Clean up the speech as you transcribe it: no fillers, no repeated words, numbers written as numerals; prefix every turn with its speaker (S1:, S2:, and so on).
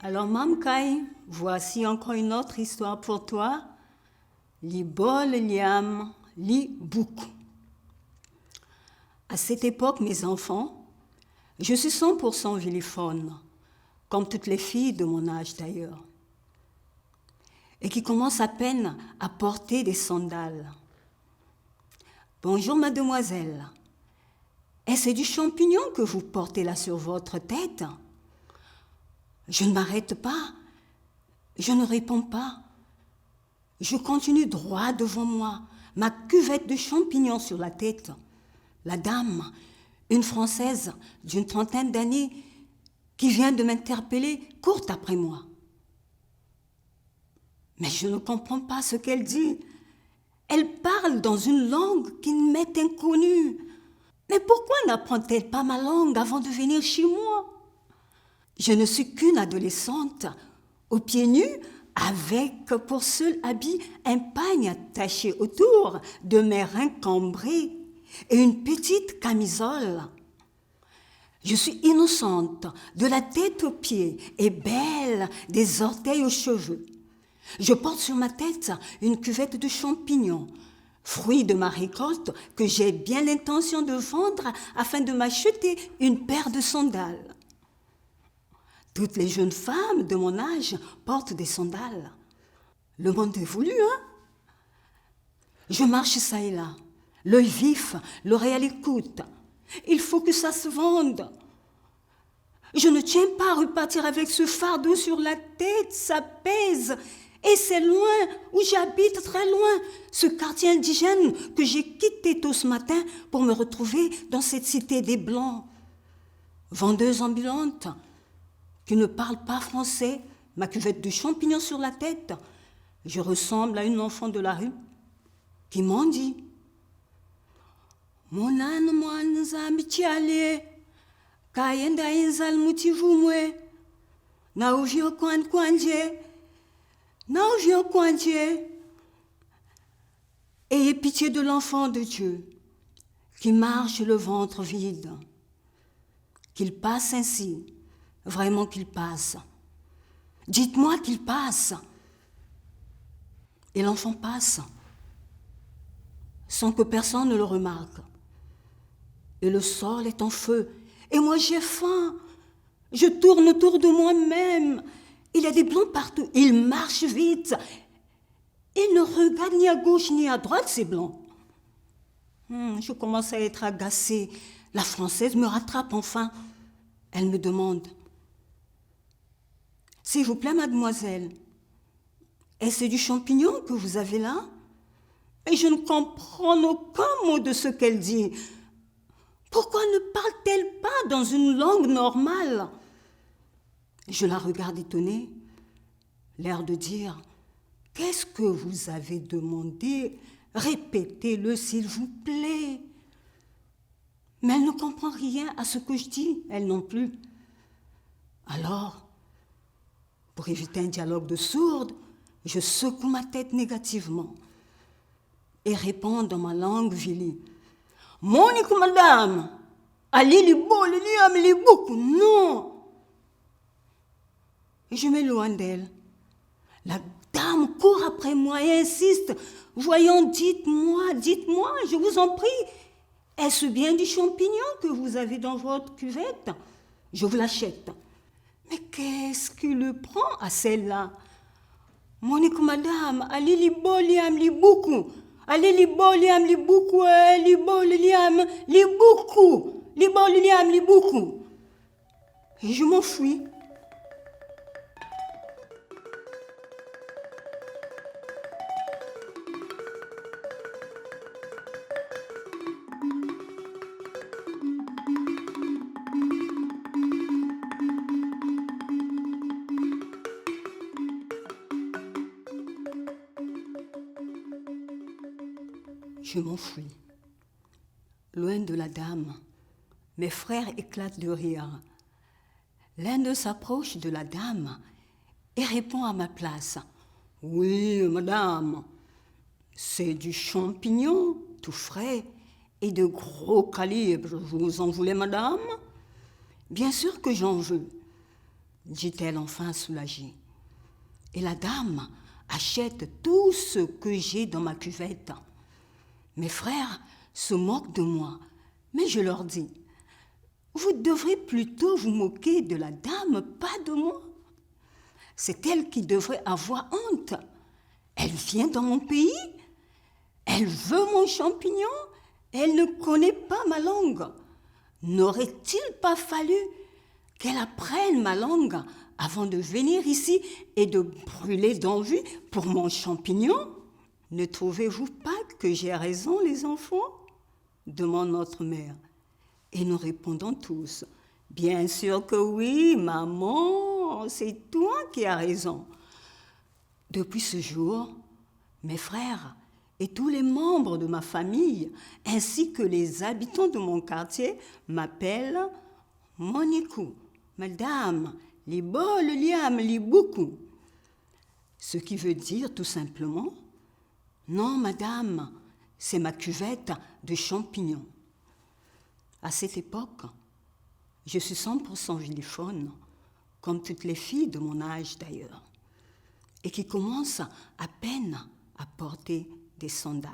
S1: Alors, Mamkai, voici encore une autre histoire pour toi. Li bol liam, li beaucoup. À cette époque, mes enfants, je suis 100% villiphone, comme toutes les filles de mon âge d'ailleurs, et qui commencent à peine à porter des sandales. Bonjour, mademoiselle. Est-ce du champignon que vous portez là sur votre tête? Je ne m'arrête pas, je ne réponds pas. Je continue droit devant moi, ma cuvette de champignons sur la tête. La dame, une Française d'une trentaine d'années, qui vient de m'interpeller, court après moi. Mais je ne comprends pas ce qu'elle dit. Elle parle dans une langue qui m'est inconnue. Mais pourquoi n'apprend-elle pas ma langue avant de venir chez moi? Je ne suis qu'une adolescente, aux pieds nus, avec pour seul habit un pagne attaché autour de mes reins cambrés et une petite camisole. Je suis innocente, de la tête aux pieds et belle des orteils aux cheveux. Je porte sur ma tête une cuvette de champignons, fruit de ma récolte que j'ai bien l'intention de vendre afin de m'acheter une paire de sandales. Toutes les jeunes femmes de mon âge portent des sandales. Le monde est voulu, hein? Je marche ça et là, l'œil vif, l'oreille à l'écoute. Il faut que ça se vende. Je ne tiens pas à repartir avec ce fardeau sur la tête, ça pèse. Et c'est loin, où j'habite, très loin, ce quartier indigène que j'ai quitté tôt ce matin pour me retrouver dans cette cité des Blancs. Vendeuse ambulante, qui ne parle pas français, ma cuvette de champignons sur la tête, je ressemble à une enfant de la rue qui mendie. Mon âne, moi, nous a mitialé, kayenda inzal mutivumwe, na uvio kwanje, na uvio kwanje. Ayez pitié de l'enfant de Dieu qui marche le ventre vide, qu'il passe ainsi. Vraiment qu'il passe. Dites-moi qu'il passe. Et l'enfant passe, sans que personne ne le remarque. Et le sol est en feu. Et moi j'ai faim. Je tourne autour de moi-même. Il y a des blancs partout. Il marche vite. Il ne regarde ni à gauche ni à droite, ces blancs. Je commence à être agacée. La Française me rattrape enfin. Elle me demande: s'il vous plaît, mademoiselle, est-ce du champignon que vous avez là? Et je ne comprends aucun mot de ce qu'elle dit. Pourquoi ne parle-t-elle pas dans une langue normale? Je la regarde étonnée, l'air de dire: qu'est-ce que vous avez demandé? Répétez-le, s'il vous plaît. Mais elle ne comprend rien à ce que je dis, elle non plus. Alors, pour éviter un dialogue de sourdes, je secoue ma tête négativement et réponds dans ma langue vili: Monique, madame, allez les beaux, les beaucoup, non. Et je m'éloigne d'elle. La dame court après moi et insiste: voyons, dites-moi, je vous en prie, est-ce bien du champignon que vous avez dans votre cuvette? Je vous l'achète. Mais qu'est-ce qui le prend à celle-là? Monique, madame, allez li boliam li beaucoup. Allez li boliam li beaucoup, li boliam li beaucoup. Li boliam li beaucoup. Et je m'enfuis. Je m'enfuis. Loin de la dame, mes frères éclatent de rire. L'un d'eux s'approche de la dame et répond à ma place: oui, madame, c'est du champignon tout frais et de gros calibre. Vous en voulez, madame? Bien sûr que j'en veux. dit-elle enfin soulagée. Et la dame achète tout ce que j'ai dans ma cuvette. Mes frères se moquent de moi, mais je leur dis, vous devrez plutôt vous moquer de la dame, pas de moi. C'est elle qui devrait avoir honte. Elle vient dans mon pays, elle veut mon champignon, elle ne connaît pas ma langue. N'aurait-il pas fallu qu'elle apprenne ma langue avant de venir ici et de brûler d'envie pour mon champignon? Ne trouvez-vous pas que j'ai raison, les enfants? Demande notre mère. Et nous répondons tous, bien sûr que oui, maman, c'est toi qui as raison. Depuis ce jour, mes frères et tous les membres de ma famille, ainsi que les habitants de mon quartier, m'appellent Monikou, Madame, les bols, liam, les beaucoup. Ce qui veut dire tout simplement, non, madame, c'est ma cuvette de champignons. À cette époque, je suis 100% villiphone, comme toutes les filles de mon âge d'ailleurs, et qui commencent à peine à porter des sandales.